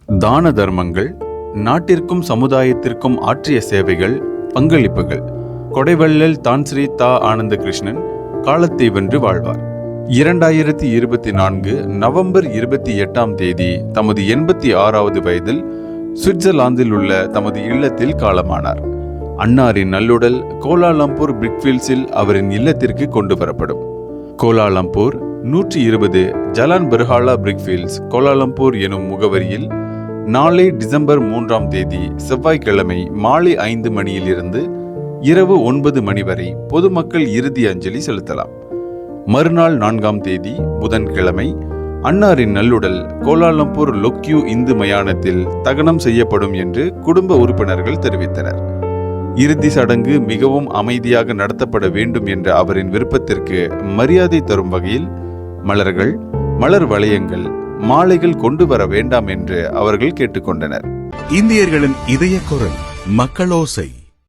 தான தர்மங்கள், நாட்டிற்கும் சமுதாயத்திற்கும் ஆற்றிய சேவைகள், பங்களிப்புகள். கொடைவள்ளல் தான்ஸ்ரீ தா ஆனந்த கிருஷ்ணன் காலத்தை வென்று வாழ்வார். 2024 நவம்பர் 28ஆம் தேதி தமது 86வது வயதில் சுவிட்சர்லாந்தில் உள்ள தமது இல்லத்தில் காலமானார். அன்னாரின் நல்லுடல் கோலாலம்பூர் பிரிக்ஃபீல்ட்ஸில் அவரின் இல்லத்திற்கு கொண்டு வரப்படும். கோலாலம்பூர் 120 ஜலான் பெர்ஹாலா பிரிக்ஃபீல்ட்ஸ், கோலாலம்பூர் எனும் முகவரியில் நாளை டிசம்பர் 3ஆம் தேதி செவ்வாய்க்கிழமை மாலை 5 மணியிலிருந்து இரவு 9 மணி வரை பொதுமக்கள் இறுதி அஞ்சலி செலுத்தலாம். மறுநாள் 4ஆம் தேதி புதன்கிழமை அன்னாரின் நல்லுடல் கோலாலம்பூர் லொக்யூ இந்து மயானத்தில் தகனம் செய்யப்படும் என்று குடும்ப உறுப்பினர்கள் தெரிவித்தனர். இறுதி சடங்கு மிகவும் அமைதியாக நடத்தப்பட வேண்டும் என்ற அவரின் விருப்பத்திற்கு மரியாதை தரும் வகையில் மலர்கள், மலர் வளையங்கள், மாலைகள் கொண்டு வர வேண்டாம் என்று அவர்கள் கேட்டுக்கொண்டனர். இந்தியர்களின் இதய குரல் மக்களோசை.